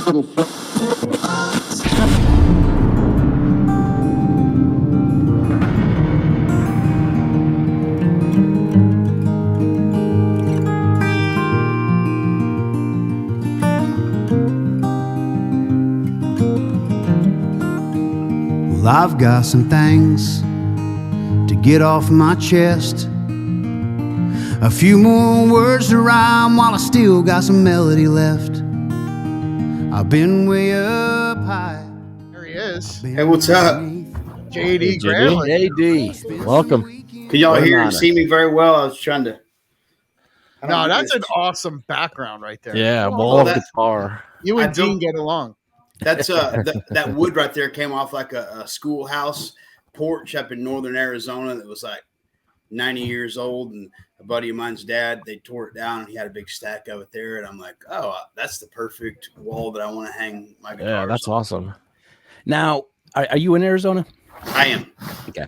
Well, I've got some things to get off my chest. A few more words to rhyme while I still got some melody left. I've been way up high. There he is. Hey, what's up? JD Grambling. JD, welcome. Can y'all What an hear and honor. see me very well? I was trying to. No, that's an awesome background right there. Yeah, Oh, ball of that- guitar. You I and Dean don't- get along. That's that wood right there came off like a schoolhouse porch up in northern Arizona that was like 90 years old, and a buddy of mine's dad, they tore it down and he had a big stack of it there, and I'm like, oh, that's the perfect wall that I want to hang my guitars Yeah, that's on. awesome. Now, are you in Arizona? I am. Okay.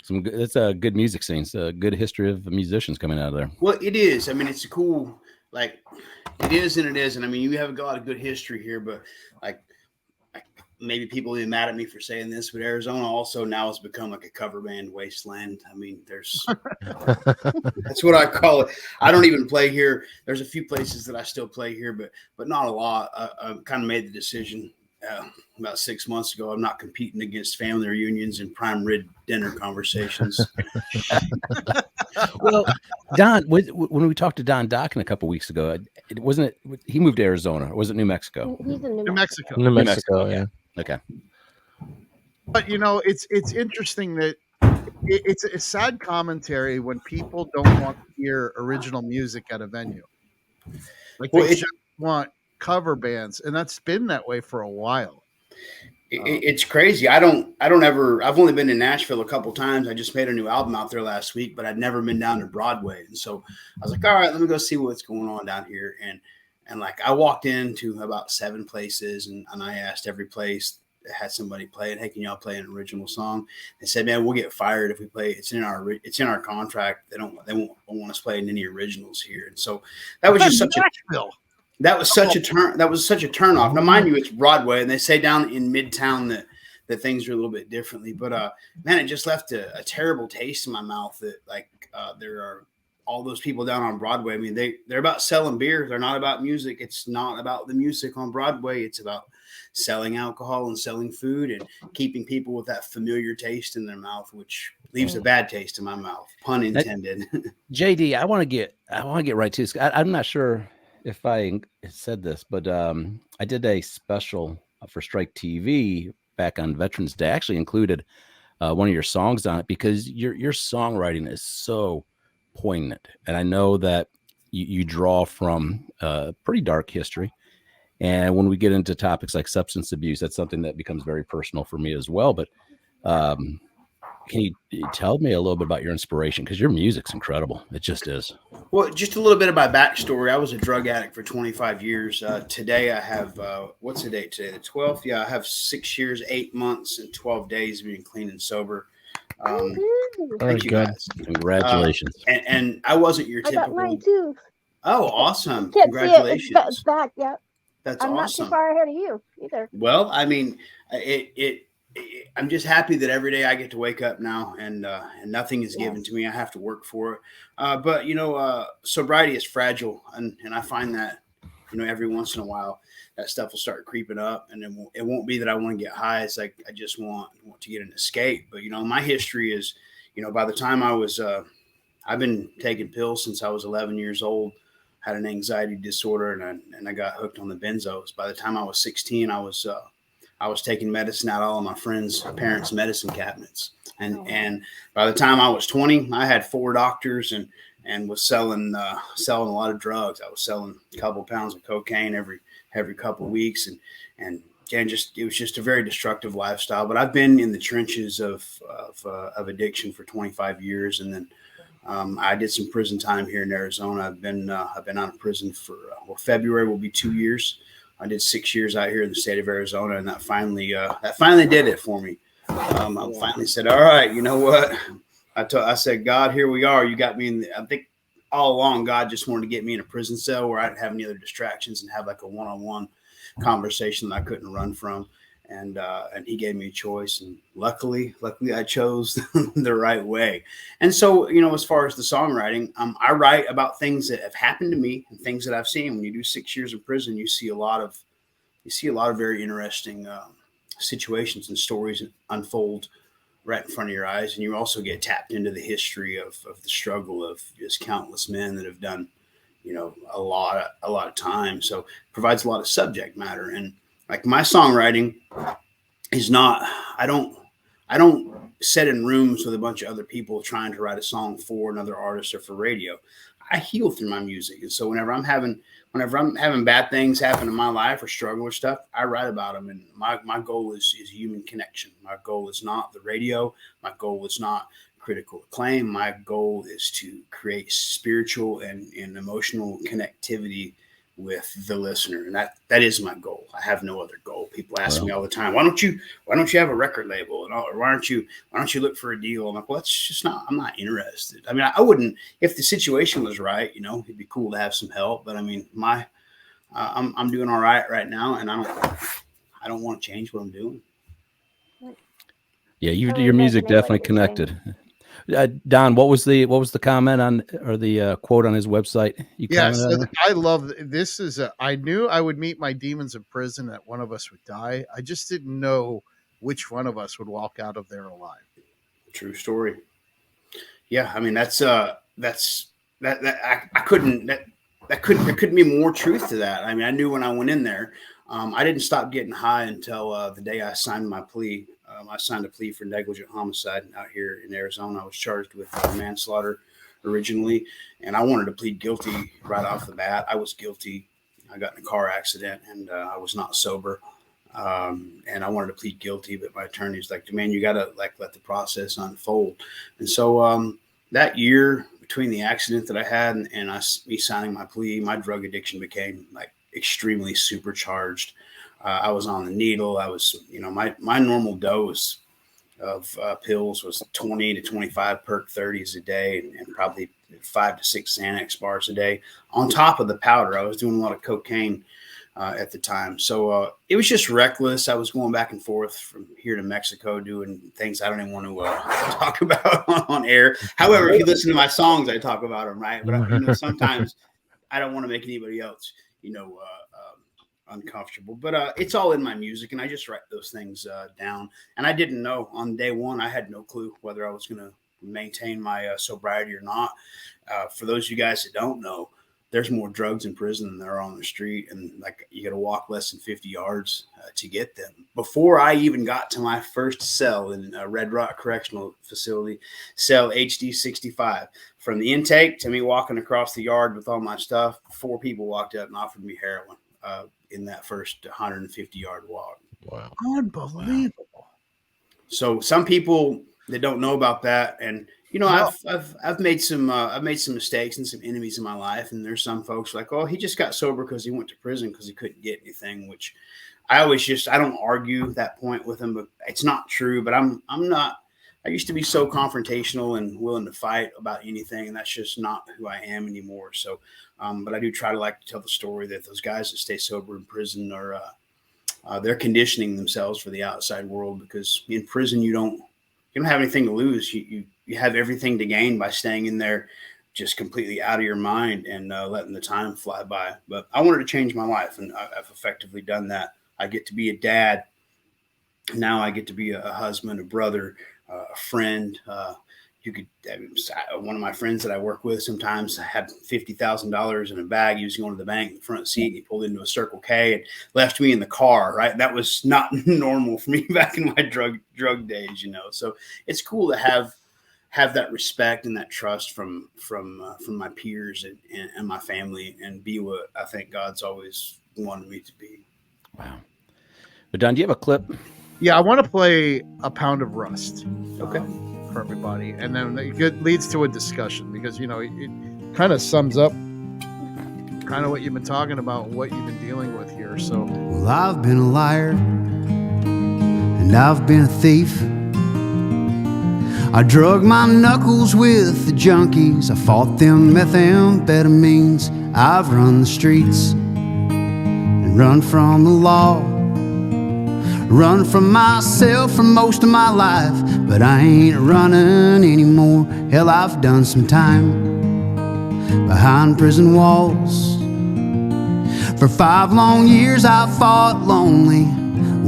It's a good music scene. It's a good history of musicians coming out of there. Well, it is. I mean, it's a cool, like, it is and it isn't. I mean, you have got a good history here, but like maybe people will be mad at me for saying this, but Arizona also now has become like a cover band wasteland. I mean, there's that's what I call it. I don't even play here. There's a few places that I still play here, but not a lot. I kind of made the decision about 6 months ago. I'm not competing against family reunions and prime rib dinner conversations. Well, Don, when we talked to Don Dokken a couple weeks ago, it wasn't it. He moved to Arizona, or was it New Mexico? He's in New Mexico. New Mexico, yeah. Okay. But you know, it's interesting that it's a sad commentary when people don't want to hear original music at a venue. Like they just want cover bands, and that's been that way for a while. It's crazy. I've only been to Nashville a couple times. I just made a new album out there last week, but I'd never been down to Broadway. And so I was like, all right, let me go see what's going on down here. And like, I walked into about 7 places and I asked every place that had somebody playing, hey, can y'all play an original song? They said, man, we'll get fired if we play. It's in our contract. They won't want us playing any originals here. And so that was just such Nashville. That was such a turn. That was such a turnoff. Now, mind you, it's Broadway, and they say down in Midtown that things are a little bit differently. But man, it just left a terrible taste in my mouth. That there are all those people down on Broadway. I mean, they're about selling beer. They're not about music. It's not about the music on Broadway. It's about selling alcohol and selling food and keeping people with that familiar taste in their mouth, which leaves a bad taste in my mouth. Pun intended. JD, I want to get right to this. I'm not sure if I said this, but I did a special for Strike TV back on Veterans Day. I actually included one of your songs on it because your songwriting is so poignant. And I know that you draw from pretty dark history. And when we get into topics like substance abuse, that's something that becomes very personal for me as well. But can you tell me a little bit about your inspiration? Because your music's incredible. It just is. Well, just a little bit of my backstory. I was a drug addict for 25 years. Today I have, what's the date today? The 12th? Yeah, I have 6 years, 8 months, and 12 days being clean and sober. Thank you guys. Congratulations. And I wasn't your I got typical. mine too. Oh, awesome. Can't Congratulations. see it. It's back. Yeah. That's I'm awesome. not too far ahead of you either. Well, I mean, I'm just happy that every day I get to wake up now and nothing is given to me. I have to work for it. But, you know, sobriety is fragile. And I find that, you know, every once in a while that stuff will start creeping up, and it won't be that I want to get high. It's like, I just want to get an escape. But, you know, my history is, you know, by the time I was, I've been taking pills since I was 11 years old, had an anxiety disorder, and I got hooked on the benzos. By the time I was 16, I was taking medicine out of all of my friends' parents' medicine cabinets. And by the time I was 20, I had 4 doctors and was selling a lot of drugs. I was selling a couple of pounds of cocaine every couple of weeks. And it was just a very destructive lifestyle. But I've been in the trenches of addiction for 25 years. And then I did some prison time here in Arizona. I've been out of prison for, February will be 2 years. I did 6 years out here in the state of Arizona, and that finally did it for me. I finally said, all right, you know what? I said, God, here we are. You got me in I think all along, God just wanted to get me in a prison cell where I didn't have any other distractions and have like a one-on-one conversation that I couldn't run from. And he gave me a choice, and luckily I chose the right way. And so, as far as the songwriting, I write about things that have happened to me and things that I've seen. When you do 6 years in prison, you see a lot of very interesting situations and stories unfold right in front of your eyes, and you also get tapped into the history of the struggle of just countless men that have done, a lot of time. So it provides a lot of subject matter. And like my songwriting is not, I don't sit in rooms with a bunch of other people trying to write a song for another artist or for radio. I heal through my music. And so whenever I'm having bad things happen in my life or struggle or stuff, I write about them. And my goal is human connection. My goal is not the radio. My goal is not critical acclaim. My goal is to create spiritual and emotional connectivity with the listener. And that is my goal. I have no other goal. People ask me all the time, why don't you have a record label? Or why don't you look for a deal? I'm like, well, I'm not interested. I mean, I wouldn't, if the situation was right, it'd be cool to have some help. But I mean, I'm doing all right now. And I don't want to change what I'm doing. Yeah. Your music definitely connected. Don, what was the comment on, or the quote on his website? I love this. I knew I would meet my demons in prison, that one of us would die. I just didn't know which one of us would walk out of there alive. True story. Yeah, I mean there couldn't be more truth to that. I mean, I knew when I went in there. I didn't stop getting high until the day I signed my plea. I signed a plea for negligent homicide out here in Arizona. I was charged with manslaughter originally, and I wanted to plead guilty right off the bat. I was guilty. I got in a car accident, and I was not sober. And I wanted to plead guilty, but my attorney was like, man, you got to let the process unfold. And so that year between the accident that I had and me signing my plea, my drug addiction became extremely supercharged. I was on the needle. I was, my normal dose of pills was 20 to 25 Perk 30s a day, and probably 5 to 6 Xanax bars a day. On top of the powder, I was doing a lot of cocaine at the time. So it was just reckless. I was going back and forth from here to Mexico doing things I don't even want to talk about on air. However, if you listen to my songs, I talk about them, right? But sometimes I don't want to make anybody else, uncomfortable, but it's all in my music, and I just write those things down. And I didn't know on day one, I had no clue whether I was going to maintain my sobriety or not. For those of you guys that don't know, there's more drugs in prison than there are on the street, and you got to walk less than 50 yards to get them. Before I even got to my first cell in Red Rock Correctional Facility, cell HD 65, from the intake to me walking across the yard with all my stuff, 4 people walked up and offered me heroin in that first 150-yard walk. Wow. Unbelievable. So some people that don't know about that, and I've made some mistakes and some enemies in my life, and there's some folks like, oh, he just got sober because he went to prison because he couldn't get anything, which I don't argue that point with them, but it's not true. But I used to be so confrontational and willing to fight about anything, and that's just not who I am anymore. So, but I do try to tell the story that those guys that stay sober in prison are they're conditioning themselves for the outside world, because in prison you don't have anything to lose. You have everything to gain by staying in there, just completely out of your mind and letting the time fly by. But I wanted to change my life, and I've effectively done that. I get to be a dad. Now I get to be a husband, a brother, a friend. One of my friends that I work with sometimes had $50,000 in a bag. He was going to the bank in the front seat. He pulled into a Circle K and left me in the car. Right, that was not normal for me back in my drug days. So it's cool to have that respect and that trust from my peers and my family, and be what I think God's always wanted me to be. Wow. But Don, do you have a clip? Yeah, I want to play A Pound of Rust. Okay. For everybody, and then it leads to a discussion, because it kind of sums up kind of what you've been talking about, what you've been dealing with here. So, well, I've been a liar, and I've been a thief. I drug my knuckles with the junkies. I fought them methamphetamines. I've run the streets and run from the law. Run from myself for most of my life, but I ain't running anymore. Hell, I've done some time behind prison walls. For 5 long years I fought lonely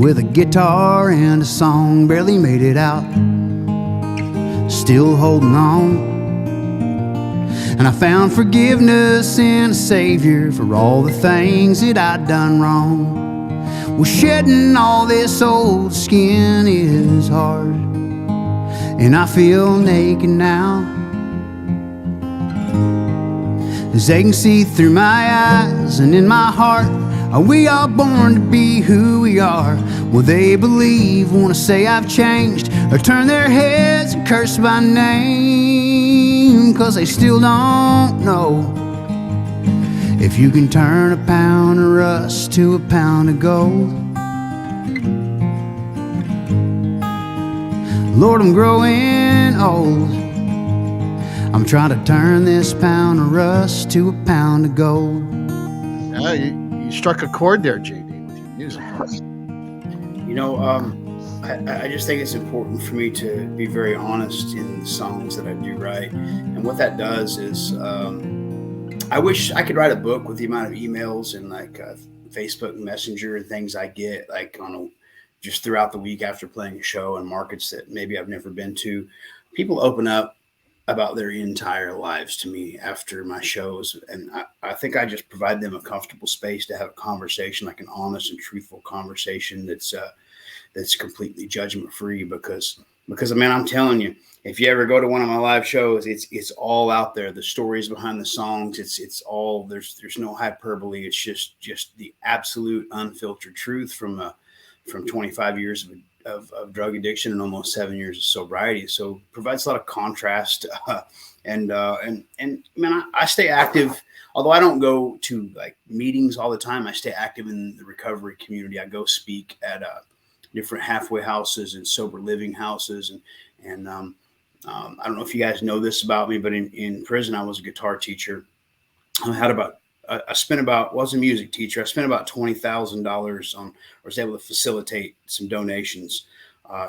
with a guitar and a song. Barely made it out, still holding on. And I found forgiveness in a Savior for all the things that I'd done wrong. Well, shedding all this old skin is hard, and I feel naked now, as they can see through my eyes and in my heart. Are we all born to be who we are? Will they believe, wanna say I've changed, or turn their heads and curse my name? 'Cause they still don't know if you can turn a pound of rust to a pound of gold. Lord, I'm growing old. I'm trying to turn this pound of rust to a pound of gold. Yeah, you struck a chord there, JD, with your music. You know, I just think it's important for me to be very honest in the songs that I do write. And what that does is, I wish I could write a book with the amount of emails and like Facebook Messenger and things I get like just throughout the week after playing a show in markets that maybe I've never been to. People open up about their entire lives to me after my shows. And I think I just provide them a comfortable space to have a conversation, like an honest and truthful conversation that's completely judgment free because man, I'm telling you, if you ever go to one of my live shows, it's all out there. The stories behind the songs, it's all there's no hyperbole. It's just the absolute unfiltered truth from 25 years of drug addiction and almost 7 years of sobriety. So it provides a lot of contrast. And man, I stay active. Although I don't go to like meetings all the time, I stay active in the recovery community. I go speak at different halfway houses and sober living houses. And I don't know if you guys know this about me, but in prison, I was a guitar teacher. I was a music teacher. I spent about $20,000 on, was able to facilitate some donations,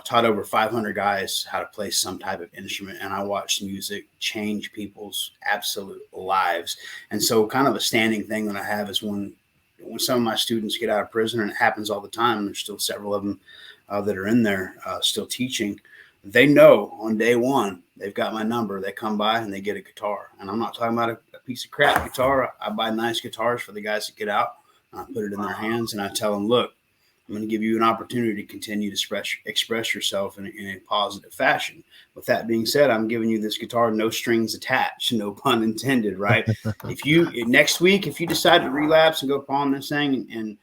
taught over 500 guys how to play some type of instrument. And I watched music change people's absolute lives. And so kind of a standing thing that I have is when some of my students get out of prison, and it happens all the time, there's still several of them that are in there still teaching. They know on day one, they've got my number. They come by and they get a guitar. And I'm not talking about a piece of crap guitar. I buy nice guitars for the guys that get out. I put it in their hands and I tell them, look, I'm going to give you an opportunity to continue to express yourself in a positive fashion. With that being said, I'm giving you this guitar, no strings attached, no pun intended, right? Next week, if you decide to relapse and go pawn this thing and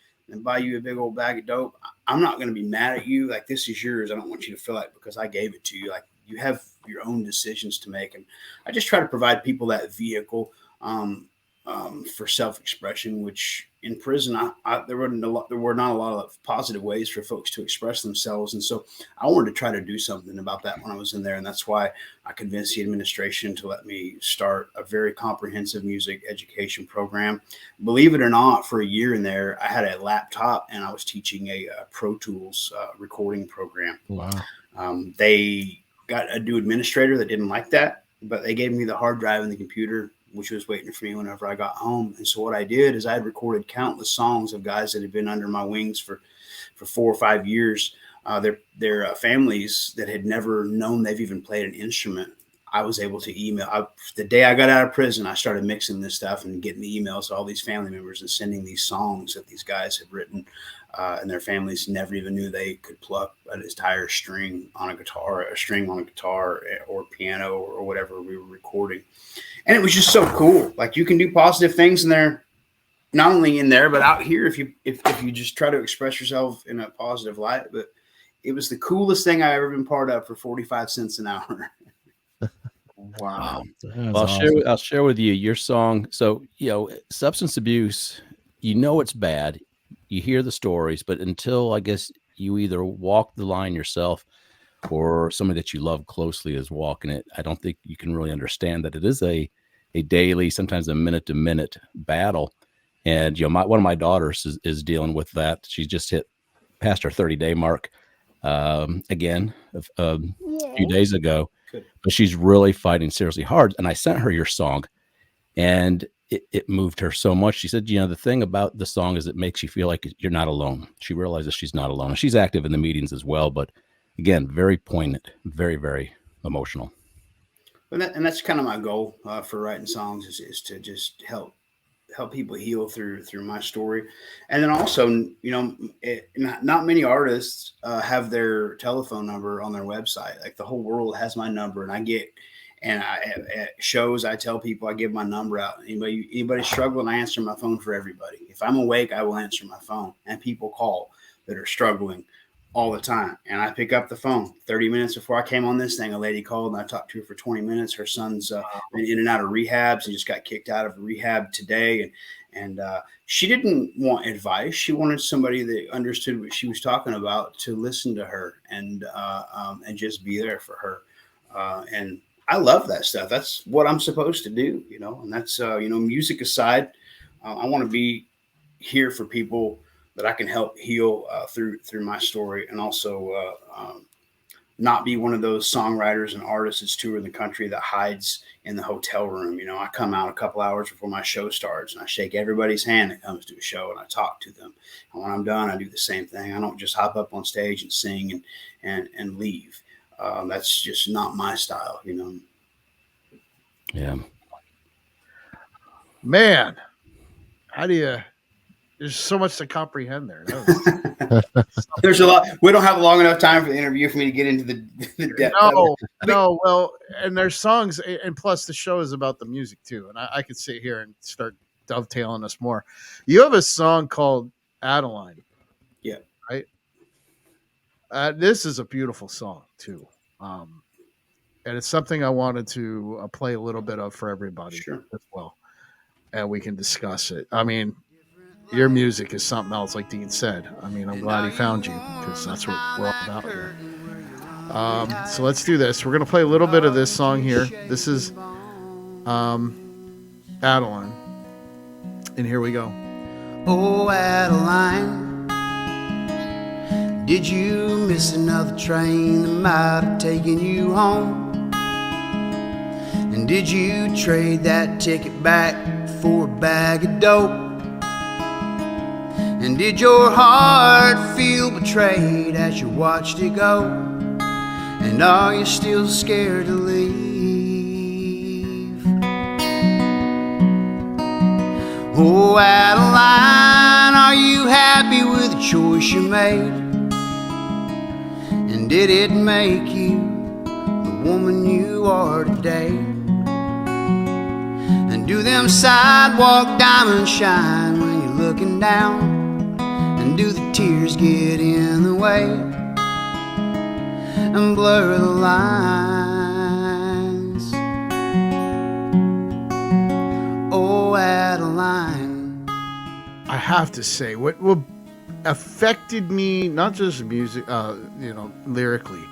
buy you a big old bag of dope, I'm not going to be mad at you. Like, this is yours. I don't want you to feel like because I gave it to you. Like, you have your own decisions to make. And I just try to provide people that vehicle for self-expression, which in prison, there were not a lot of positive ways for folks to express themselves. And so I wanted to try to do something about that when I was in there. And that's why I convinced the administration to let me start a very comprehensive music education program. Believe it or not, for a year in there, I had a laptop and I was teaching a Pro Tools recording program. Wow. They got a new administrator that didn't like that, but they gave me the hard drive and the computer, which was waiting for me whenever I got home. And so what I did is I had recorded countless songs of guys that had been under my wings for 4 or 5 years. Their families that had never known they've even played an instrument. I was able to email. The day I got out of prison, I started mixing this stuff and getting the emails to all these family members and sending these songs that these guys had written. And their families never even knew they could pluck an entire string on a guitar or piano or whatever we were recording. And it was just so cool. Like, you can do positive things in there, not only in there, but out here if you just try to express yourself in a positive light. But it was the coolest thing I've ever been part of for 45 cents an hour. Wow. Well, I'll share with you your song. So, substance abuse, it's bad. You hear the stories, but until I guess you either walk the line yourself or somebody that you love closely is walking it, I don't think you can really understand that it is a daily, sometimes a minute to minute battle. And, one of my daughters is dealing with that. She's just hit past her 30-day mark again a few days ago. Good. But she's really fighting seriously hard. And I sent her your song, and it moved her so much. She said, the thing about the song is it makes you feel like you're not alone. She realizes she's not alone. And she's active in the meetings as well. But again, very poignant, very, very emotional. And that's kind of my goal for writing songs is to just help people heal through my story. And then also, not many artists have their telephone number on their website. Like the whole world has my number, and at shows, I tell people, I give my number out. Anybody struggling, I answer my phone for everybody. If I'm awake, I will answer my phone, and people call that are struggling all the time. And I pick up the phone. 30 minutes before I came on this thing, a lady called, and I talked to her for 20 minutes. Her son's been in and out of rehabs and just got kicked out of rehab today. And she didn't want advice. She wanted somebody that understood what she was talking about to listen to her and just be there for her. And I love that stuff. That's what I'm supposed to do, and that's, music aside, I want to be here for people that I can help heal through my story, and also not be one of those songwriters and artists that's touring the country that hides in the hotel room. I come out a couple hours before my show starts, and I shake everybody's hand that comes to a show, and I talk to them. And when I'm done, I do the same thing. I don't just hop up on stage and sing and leave. That's just not my style, Yeah. Man, how do you? There's so much to comprehend there. There's a lot. We don't have long enough time for the interview for me to get into the depth. No. Well, and there's songs, and plus the show is about the music too. And I could sit here and start dovetailing us more. You have a song called Adeline. Yeah. Right. This is a beautiful song too. And it's something I wanted to play a little bit of for everybody as well. And we can discuss it. I mean, your music is something else, like Dean said. I mean, I'm glad he found you, because that's what we're all about here. So let's do this. We're going to play a little bit of this song here. This is Adeline. And here we go. Oh, Adeline, did you miss another train that might have taken you home? And did you trade that ticket back for a bag of dope? And did your heart feel betrayed as you watched it go? And are you still scared to leave? Oh, Adeline, are you happy with the choice you made? And did it make you the woman you are today? And do them sidewalk diamonds shine when you're looking down? And do the tears get in the way and blur the lines? Oh, Adeline. I have to say, what affected me, not just music, lyrically,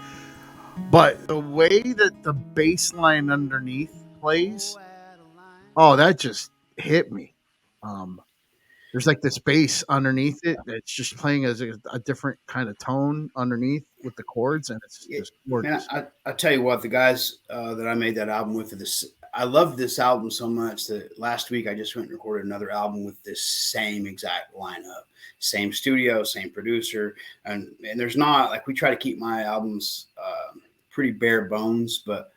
but the way that the bass line underneath plays, that just hit me. There's like this bass underneath it that's just playing as a different kind of tone underneath with the chords, and it's just gorgeous. Man, I tell you what, the guys that I made that album with, I love this album so much that last week I just went and recorded another album with this same exact lineup, same studio, same producer, and there's not, like, we try to keep my albums pretty bare bones, but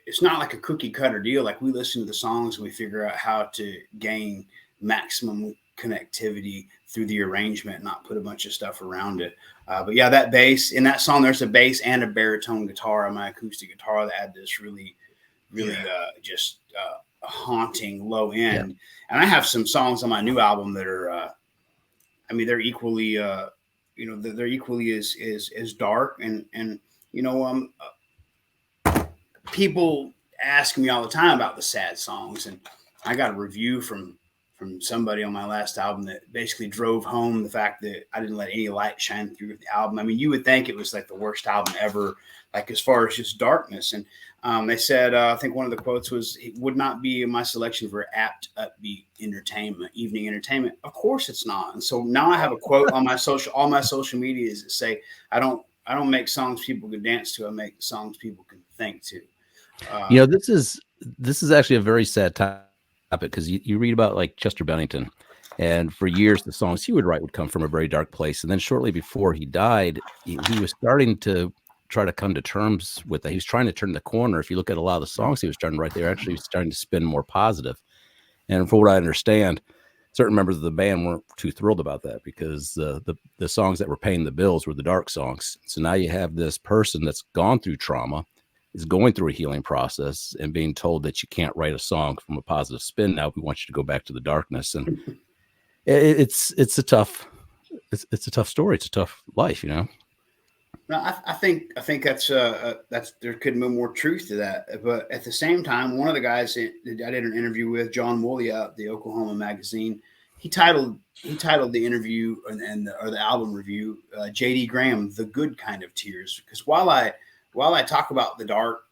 it's not like a cookie cutter deal. Like, we listen to the songs and we figure out how to gain maximum connectivity through the arrangement, not put a bunch of stuff around it. But yeah, that bass in that song, there's a bass and a baritone guitar on my acoustic guitar that add this really just haunting low end. Yeah. And I have some songs on my new album that are, they're equally, they're equally as dark and people ask me all the time about the sad songs, and I got a review from somebody on my last album that basically drove home the fact that I didn't let any light shine through the album. I mean, you would think it was like the worst album ever, like as far as just darkness. And they said, I think one of the quotes was, "It would not be my selection for apt, upbeat entertainment, evening entertainment." Of course it's not. And so now I have a quote on all my social medias that say, I don't make songs people can dance to. I make songs people can think to. This is actually a very sad topic, because you read about like Chester Bennington, and for years the songs he would write would come from a very dark place, and then shortly before he died, he was starting to try to come to terms with that. He was trying to turn the corner. If you look at a lot of the songs he was trying to write, they were actually starting to spin more positive. And from what I understand, certain members of the band weren't too thrilled about that, because the songs that were paying the bills were the dark songs. So now you have this person that's gone through trauma, is going through a healing process, and being told that you can't write a song from a positive spin. Now we want you to go back to the darkness. And it's a tough story. It's a tough life, No, I think that's there could be more truth to that. But at the same time, one of the guys that I did an interview with, John Molia, the Oklahoma Magazine, he titled the interview or the album review, J.D. Graham, "The Good Kind of Tears." Because while I talk about the dark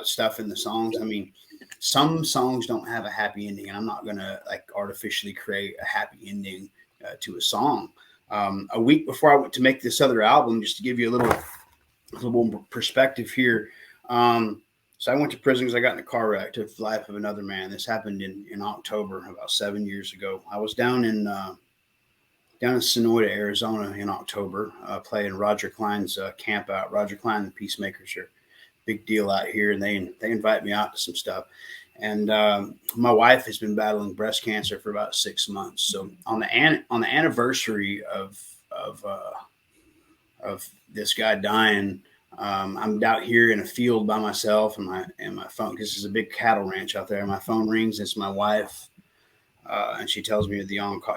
stuff in the songs, I mean, some songs don't have a happy ending, and I'm not going to like artificially create a happy ending to a song. A week before I went to make this other album, just to give you a little perspective here. So I went to prison because I got in a car wreck, took the life of another man. This happened in October, about 7 years ago. I was down in Sonoyta, Arizona in October, playing Roger Klein's camp out. Roger Klein, the Peacemakers, are a big deal out here, and they invite me out to some stuff. And my wife has been battling breast cancer for about 6 months. So on the anniversary of this guy dying, I'm out here in a field by myself, and my phone, because there's a big cattle ranch out there. My phone rings. It's my wife. And she tells me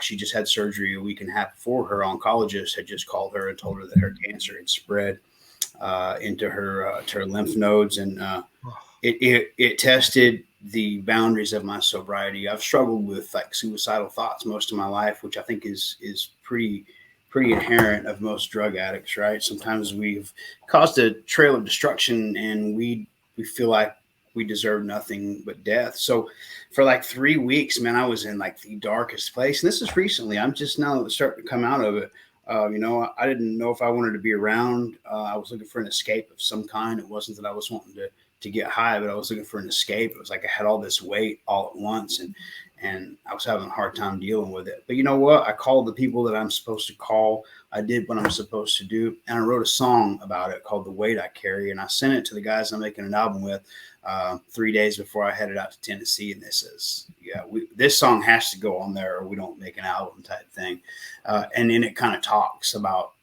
she just had surgery a week and a half before. Her oncologist had just called her and told her that her cancer had spread into her lymph nodes, and it tested the boundaries of my sobriety. I've struggled with like suicidal thoughts most of my life, which I think is pretty inherent of most drug addicts, right? Sometimes we've caused a trail of destruction, and we feel like we deserve nothing but death. So for like 3 weeks, man, I was in like the darkest place. And this is recently. I'm just now starting to come out of it. I didn't know if I wanted to be around. I was looking for an escape of some kind. It wasn't that I was wanting to get high, but I was looking for an escape. It was like I had all this weight all at once, and I was having a hard time dealing with it. But you know what? I called the people that I'm supposed to call. I did what I'm supposed to do. And I wrote a song about it called "The Weight I Carry." And I sent it to the guys I'm making an album with 3 days before I headed out to Tennessee. And this is, this song has to go on there or we don't make an album type thing. And then it kind of talks about,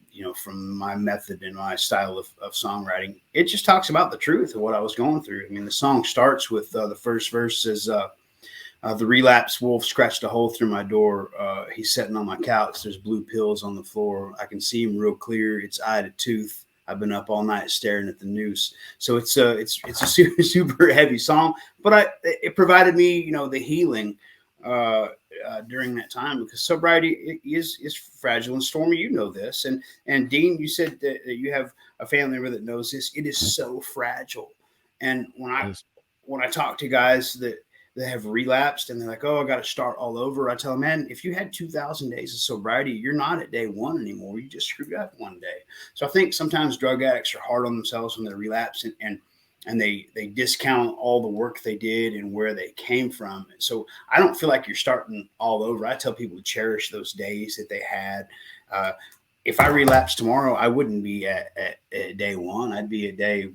from my method and my style of songwriting, it just talks about the truth of what I was going through. I mean, the song starts with the first verse says, "The relapse wolf scratched a hole through my door. He's sitting on my couch. There's blue pills on the floor. I can see him real clear. It's eye to tooth. I've been up all night staring at the noose." So it's a super, super heavy song, but it provided me, the healing during that time, because sobriety is fragile and stormy. You know this, and Dean, you said that you have a family member that knows this. It is so fragile, and when I talk to guys that have relapsed and they're like, "Oh, I got to start all over," I tell them, man, if you had 2,000 days of sobriety, you're not at day one anymore. You just screwed up one day. So I think sometimes drug addicts are hard on themselves when they relapse, and they discount all the work they did and where they came from. So I don't feel like you're starting all over. I tell people to cherish those days that they had. If I relapsed tomorrow, I wouldn't be at day one. I'd be at day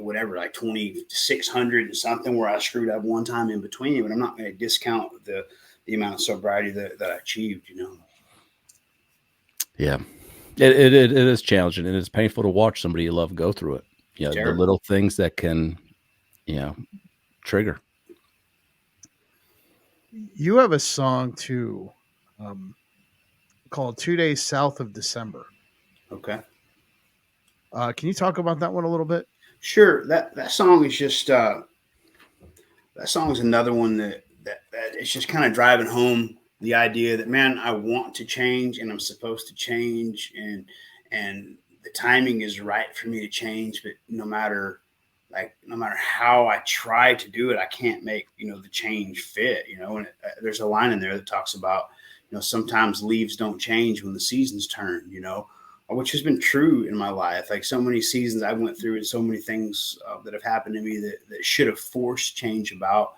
whatever, like 2,600 and something, where I screwed up one time in between. But I'm not going to discount the amount of sobriety that I achieved. Yeah, it is challenging, and it's painful to watch somebody you love go through it. The little things that can, trigger. You have a song too, called 2 Days South of December. Okay. Can you talk about that one a little bit? Sure. That song is just that song is another one that it's just kind of driving home the idea that, man, I want to change and I'm supposed to change, and the timing is right for me to change. But no matter how I try to do it, I can't make, the change fit, and there's a line in there that talks about, sometimes leaves don't change when the seasons turn, which has been true in my life. Like so many seasons I went through and so many things that have happened to me that should have forced change about,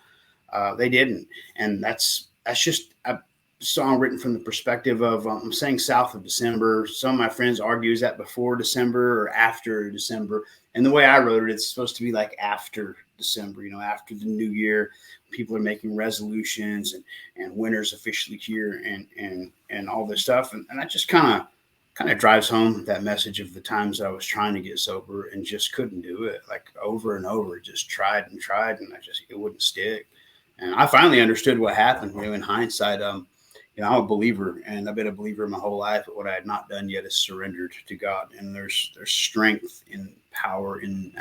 they didn't. And that's just a song written from the perspective of, I'm saying south of December. Some of my friends argue, is that before December or after December? And the way I wrote it, it's supposed to be like after December, after the new year, people are making resolutions and winter's officially here and all this stuff. And that just kind of drives home that message of the times I was trying to get sober and just couldn't do it, like over and over, just tried and it wouldn't stick. And I finally understood what happened. In hindsight, I'm a believer, and I've been a believer my whole life. But what I had not done yet is surrendered to God. And there's strength in power in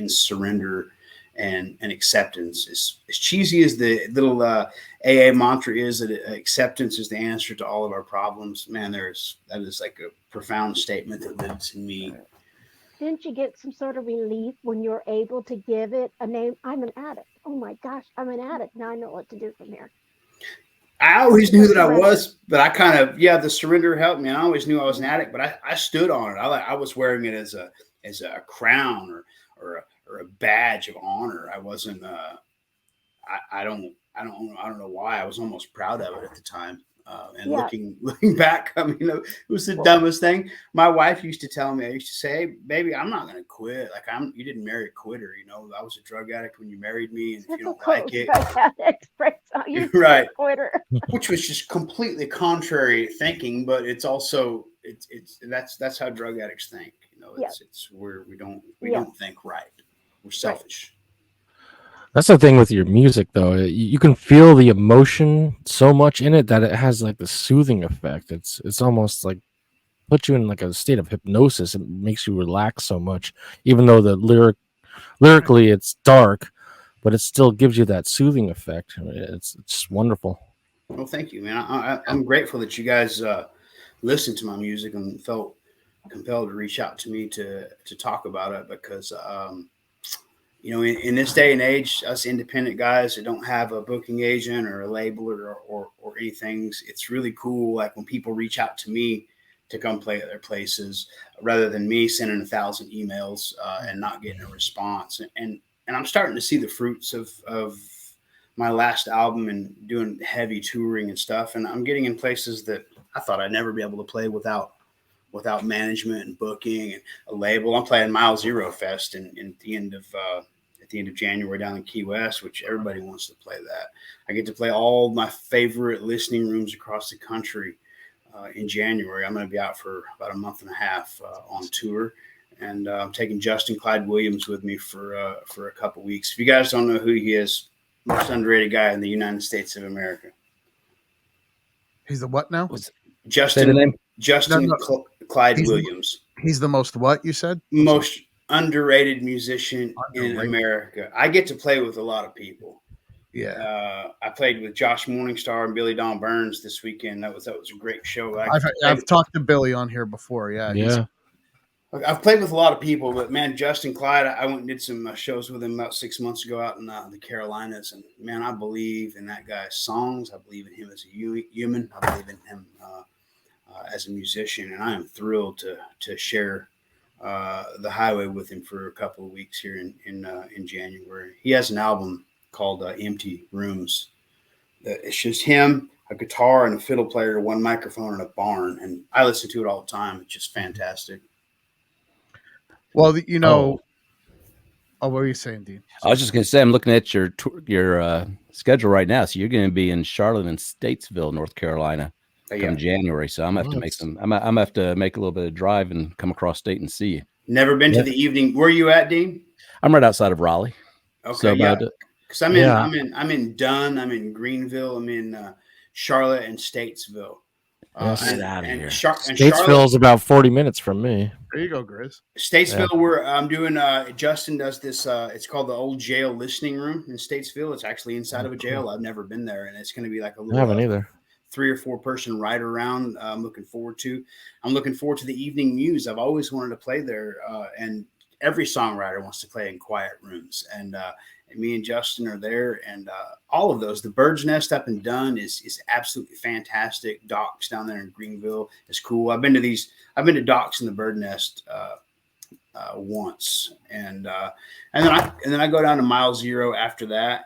surrender and acceptance. As cheesy as the little AA mantra is, that acceptance is the answer to all of our problems. Man, that is like a profound statement that lives in me. Didn't you get some sort of relief when you're able to give it a name? I'm an addict. Oh my gosh, I'm an addict. Now I know what to do from here. I always knew that I was, but I kind of, the surrender helped me. I always knew I was an addict, but I stood on it. I was wearing it as a crown or a badge of honor. I wasn't, I don't know why. I was almost proud of it at the time. Looking back, it was the dumbest thing. My wife used to tell me, I used to say, hey, baby, I'm not going to quit. Like you didn't marry a quitter. I was a drug addict when you married me. And if you don't like it, right. Quitter. Which was just completely contrary thinking, but it's also, that's how drug addicts think. It's where we don't think right. We're selfish. That's the thing with your music, though. You can feel the emotion so much in it that it has like the soothing effect. It's almost like puts you in like a state of hypnosis. It makes you relax so much, even though the lyrically it's dark, but it still gives you that soothing effect. It's just wonderful. Well, thank you, man. I'm grateful that you guys listened to my music and felt compelled to reach out to me to talk about it, because in this day and age, us independent guys that don't have a booking agent or a label or anything, it's really cool. Like when people reach out to me to come play at their places, rather than me sending 1,000 emails and not getting a response. And I'm starting to see the fruits of my last album and doing heavy touring and stuff. And I'm getting in places that I thought I'd never be able to play without management and booking and a label. I'm playing Mile Zero Fest at the end of January down in Key West, which everybody wants to play that. I get to play all my favorite listening rooms across the country in January. I'm going to be out for about a month and a half on tour, and I'm taking Justin Clyde Williams with me for a couple weeks. If you guys don't know who he is, most underrated guy in the United States of America. He's the what now? Justin Clyde Williams. He's the most what, you said? Most underrated musician in America. I get to play with a lot of people. Yeah. I played with Josh Morningstar and Billy Don Burns this weekend. That was a great show. I've talked to Billy on here before. Yeah. I've played with a lot of people, but man, Justin Clyde, I went and did some shows with him about 6 months ago out in the Carolinas. And man, I believe in that guy's songs. I believe in him as a human. I believe in him as a musician. And I am thrilled to share the highway with him for a couple of weeks here in January. He has an album called Empty Rooms. It's just him, a guitar and a fiddle player, one microphone in a barn. And I listen to it all the time. It's just fantastic. Well, what were you saying, Dean? I was just going to say, I'm looking at your schedule right now. So you're going to be in Charlotte and Statesville, North Carolina, come January. So I'm going to have to make I'm going to have to make a little bit of drive and come across state and see you. Never been to the evening. Where are you at, Dean? I'm right outside of Raleigh. Okay, so because I'm in Dunn, I'm in Greenville, I'm in Charlotte and Statesville. Yes. Get out of here. Statesville is about 40 minutes from me. There you go, Grizz. Statesville, where I'm doing. Justin does this. It's called the Old Jail Listening Room in Statesville. It's actually inside of a jail. I've never been there, and it's going to be like a I little. haven't either. 3 or 4 person ride around. I'm looking forward to the evening muse. I've always wanted to play there, and every songwriter wants to play in quiet rooms. And me and Justin are there, and all of those. The Bird's Nest up and Dunn is absolutely fantastic. Docks down there in Greenville is cool. I've been to Docks in the Bird Nest once, and then I go down to Mile Zero after that.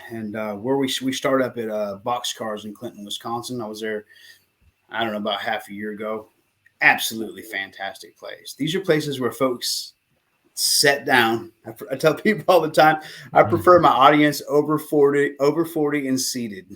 And where we start up at Boxcars in Clinton, Wisconsin. I was there, I don't know, about half a year ago. Absolutely fantastic place. These are places where folks sit down. I tell people all the time, I prefer my audience over 40 and seated.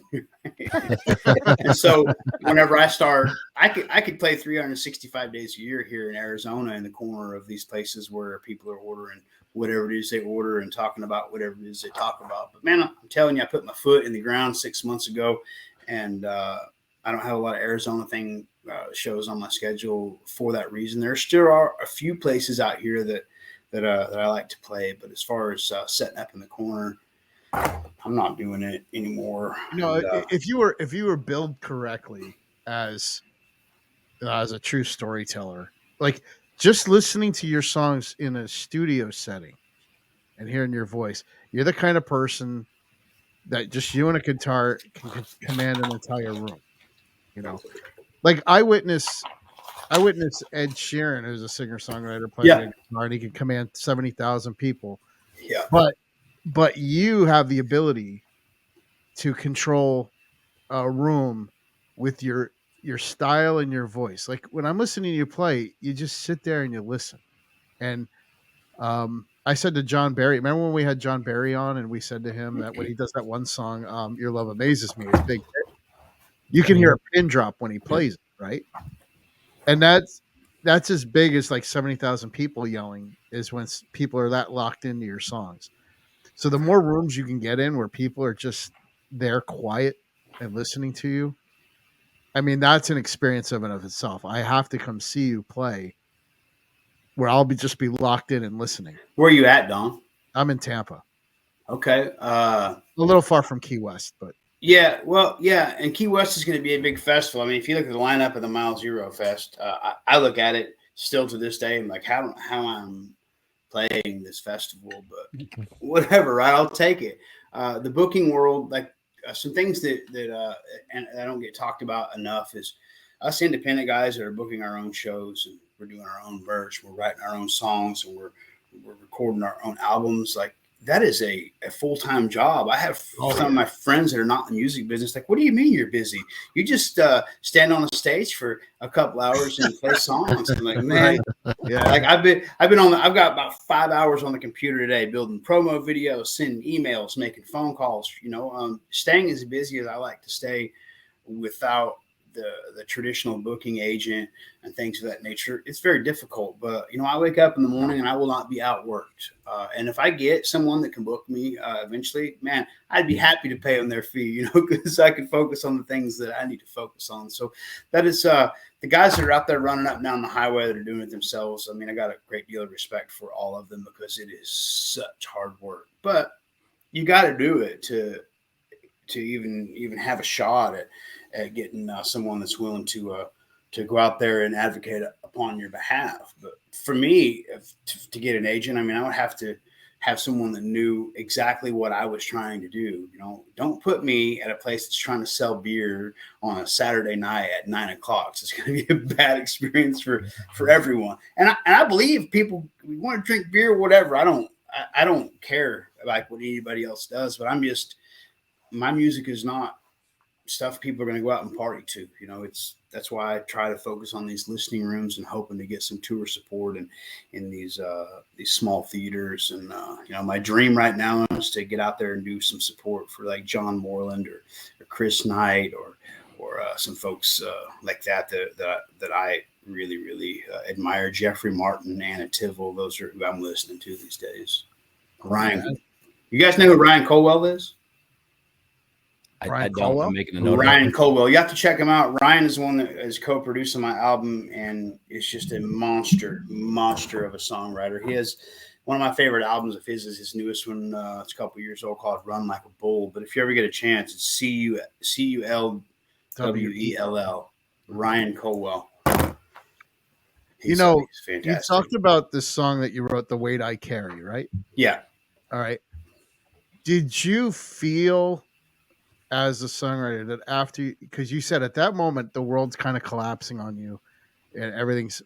And so whenever I start, I could play 365 days a year here in Arizona in the corner of these places where people are ordering whatever it is they order and talking about whatever it is they talk about. But man, I'm telling you, I put my foot in the ground 6 months ago, and I don't have a lot of Arizona shows on my schedule for that reason. There still are a few places out here that I like to play, but as far as setting up in the corner, I'm not doing it anymore. If you were billed correctly as a true storyteller, like just listening to your songs in a studio setting and hearing your voice, you're the kind of person that just you and a guitar can command an entire room. Like I witness Ed Sheeran, who's a singer-songwriter, playing a guitar, and he can command 70,000 people. Yeah. But you have the ability to control a room with your style and your voice. Like when I'm listening to you play, you just sit there and you listen. And I said to John Barry, remember when we had John Barry on and we said to him that when he does that one song, Your Love Amazes Me, it's big. You can hear a pin drop when he plays it, right? And that's as big as like 70,000 people yelling is when people are that locked into your songs. So the more rooms you can get in where people are just there quiet and listening to you, I mean, that's an experience of and of itself. I have to come see you play where I'll just be locked in and listening. Where are you at, Don? I'm in Tampa. Okay. A little far from Key West, but. Yeah, well, yeah, and Key West is going to be a big festival. I mean, if you look at the lineup of the Mile Zero Fest, I look at it still to this day. I'm like, how I'm playing this festival, but whatever, right? I'll take it. The booking world, like some things that and I don't get talked about enough is us independent guys that are booking our own shows and we're doing our own merch, we're writing our own songs, and we're recording our own albums. Like that is a full-time job. I have some of my friends that are not in the music business. Like, what do you mean you're busy? You just stand on a stage for a couple hours and play songs. I'm like, man, yeah. Like I've got about 5 hours on the computer today, building promo videos, sending emails, making phone calls. Staying as busy as I like to stay without the traditional booking agent and things of that nature. It's very difficult, but I wake up in the morning and I will not be outworked. And if I get someone that can book me eventually, man, I'd be happy to pay them their fee, because I can focus on the things that I need to focus on. So that is the guys that are out there running up and down the highway that are doing it themselves. I mean, I got a great deal of respect for all of them because it is such hard work, but you got to do it to even have a shot at getting someone that's willing to go out there and advocate upon your behalf. But for me, to get an agent, I mean, I would have to have someone that knew exactly what I was trying to do. Don't put me at a place that's trying to sell beer on a Saturday night at 9:00. It's going to be a bad experience for everyone. And I believe people want to drink beer, whatever. I don't care like what anybody else does, but my music is not stuff people are going to go out and party to. That's why I try to focus on these listening rooms and hoping to get some tour support in these small theaters. And my dream right now is to get out there and do some support for like John Moreland or Chris Knight or some folks like that I really, really admire. Jeffrey Martin, Anna Tivell, those are who I'm listening to these days. Ryan, you guys know who Ryan Colwell is? Ryan don't. Colwell? I'm making a note. Ryan Colwell. You have to check him out. Ryan is the one that is co-producing my album, and it's just a monster of a songwriter. He has one of my favorite albums of his is his newest one. It's a couple years old, called "Run Like a Bull." But if you ever get a chance, it's Culwell. Ryan Colwell. He's you fantastic. talked about this song that you wrote, "The Weight I Carry," right? Yeah. All right. Did you feel as a songwriter that after, because you said at that moment the world's kind of collapsing on you and everything's,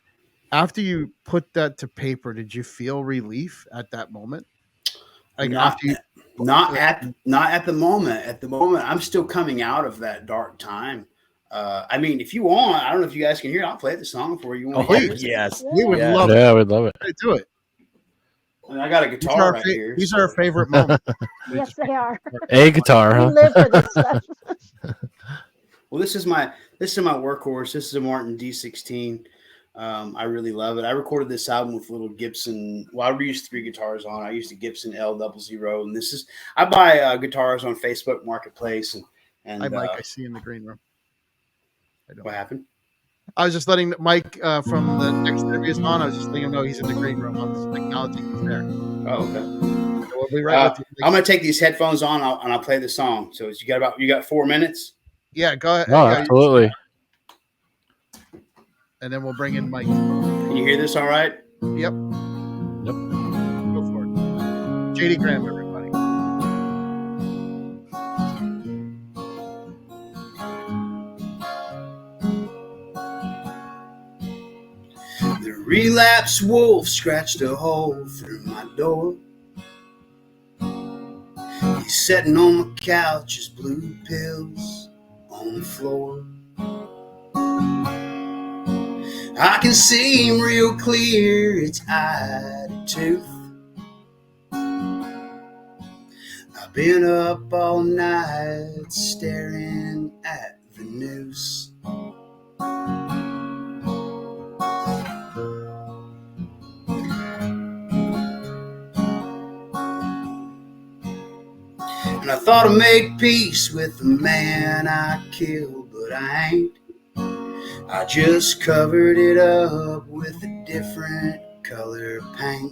after you put that to paper, did you feel relief at that moment? Like not at the moment. At the moment, I'm still coming out of that dark time. I mean, if you want, I don't know if you guys can hear it. I'll play the song for you. Yes, we would love Yeah, we'd love it. Do it. I got a guitar right here. These are our favorite moments. Yes, they are. A guitar, We huh? live for this stuff. Well, this is my workhorse. This is a Martin D16. I really love it. I recorded this album with little Gibson. Well, I used 3 guitars on. I used a Gibson L00, and this is, I buy guitars on Facebook Marketplace, and Hi, Mike. I see you in the green room. What happened? I was just letting Mike from the next interview is on. I was just letting him know he's in the green room. I'm just acknowledging he's there. Oh, okay. So we'll be right with you. I'm gonna take these headphones on and I'll play the song. So you got 4 minutes. Yeah, go ahead. No, Yeah, absolutely. and then we'll bring in Mike. Can you hear this all right? Yep. Go for it. JD Graham, everybody. The relapsed wolf scratched a hole through my door. He's sitting on my couch, his blue pills on the floor. I can see him real clear, it's eye to tooth. I've been up all night staring at the noose. And I thought I made peace with the man I killed, but I ain't. I just covered it up with a different color paint.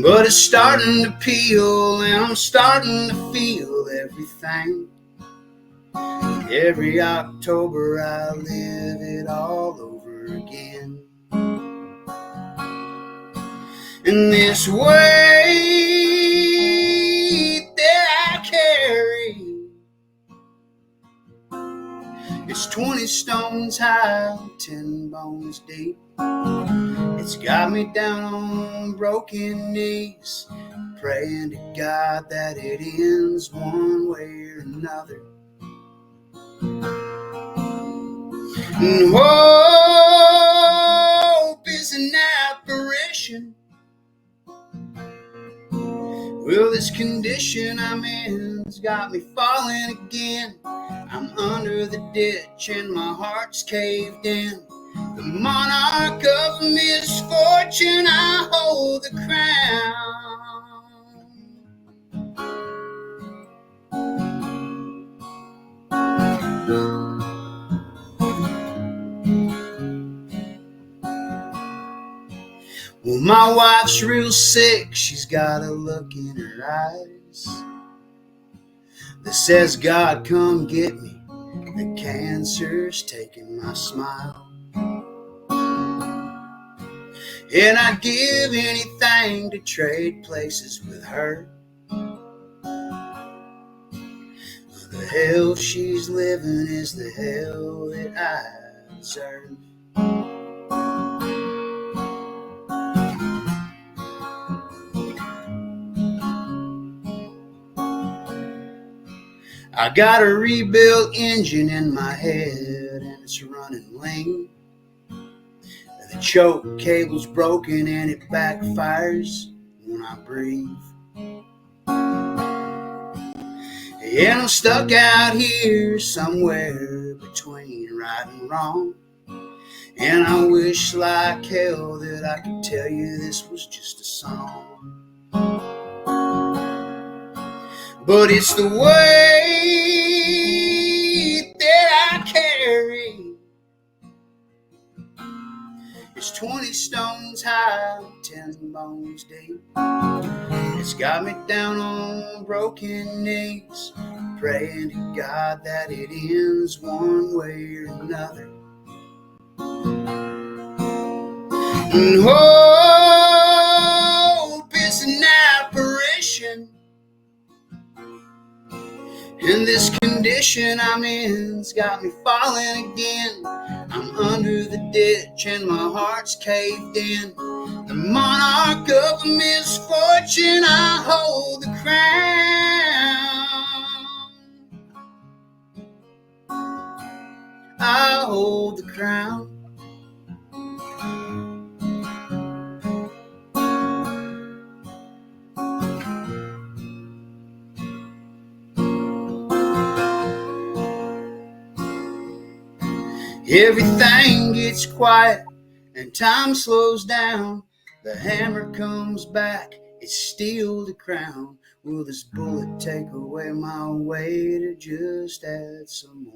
But it's starting to peel, and I'm starting to feel everything. Every October I live it all over again. And this weight that I carry, it's 20 stones high, 10 bones deep. It's got me down on broken knees, praying to God that it ends one way or another. And hope is an apparition. Well, this condition I'm in's got me falling again. I'm under the ditch and my heart's caved in. The monarch of misfortune, I hold the crown. Well, my wife's real sick, she's got a look in her eyes that says, God, come get me, the cancer's taking my smile. And I'd give anything to trade places with her. The hell she's living is the hell that I deserve. I got a rebuilt engine in my head and it's running lean. The choke cable's broken and it backfires when I breathe. And I'm stuck out here somewhere between right and wrong. And I wish like hell that I could tell you this was just a song. but it's the weight that I carry. It's 20 stones high, 10 bones deep. It's got me down on broken knees, praying to God that it ends one way or another. And hope is an apparition, and this condition I'm in's got me falling again. I'm under the ditch and my heart's caved in. The monarch of misfortune, I hold the crown. I hold the crown. Everything gets quiet and time slows down. The hammer comes back, it's still the crown. Will this bullet take away my weight or just add some more?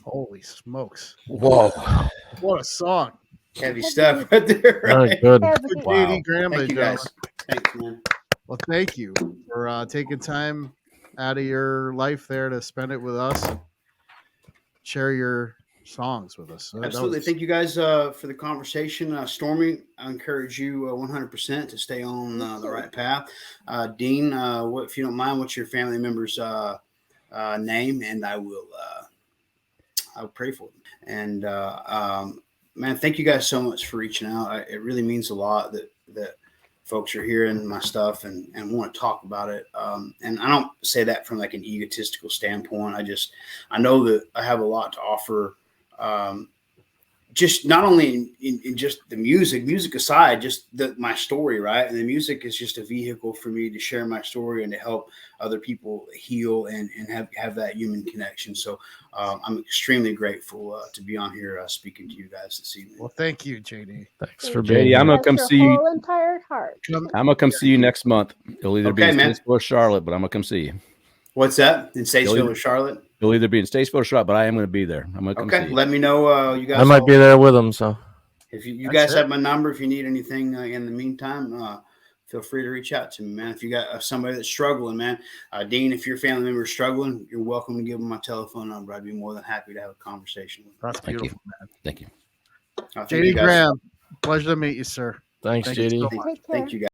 Holy smokes. Whoa. What a song. Heavy stuff right there. Very Right? good. Good Wow. JD Graham, Thank you gentlemen. guys. Thanks, man. Well, thank you for taking time out of your life there to spend it with us and share your songs with us. That Absolutely. was- Thank you guys for the conversation. Stormy, I encourage you 100% to stay on the right path. Dean, if you don't mind, what's your family member's name? And I'll pray for them. And man, thank you guys so much for reaching out. It really means a lot that folks are hearing my stuff and want to talk about it. And I don't say that from like an egotistical standpoint. I know that I have a lot to offer. Just not only in just the music aside, just my story, right? And the music is just a vehicle for me to share my story and to help other people heal and have that human connection. So I'm extremely grateful to be on here speaking to you guys this evening. Well, thank you, JD. Thanks for JD, being here. I'm gonna Bless come your see you. whole entire heart. I'm gonna come see you next month. It'll either be Okay, in man. Statesville or Charlotte, but I'm gonna come see you. What's that? In Statesville or Charlotte? It'll either be in Statesville or Charlotte, but I am gonna be there. I'm gonna come Okay, see you. let me know. You guys I might be there with him, so If you That's guys it. have my number, if you need anything in the meantime, feel free to reach out to me, man. If you got somebody that's struggling, man, Dean, if your family member is struggling, you're welcome to give them my telephone number. I'd be more than happy to have a conversation with them. That's Thank you. beautiful. Thank you. Thank you JD guys. Graham, pleasure to meet you, sir. thanks, Thank you JD. so much. Take care. Thank you guys.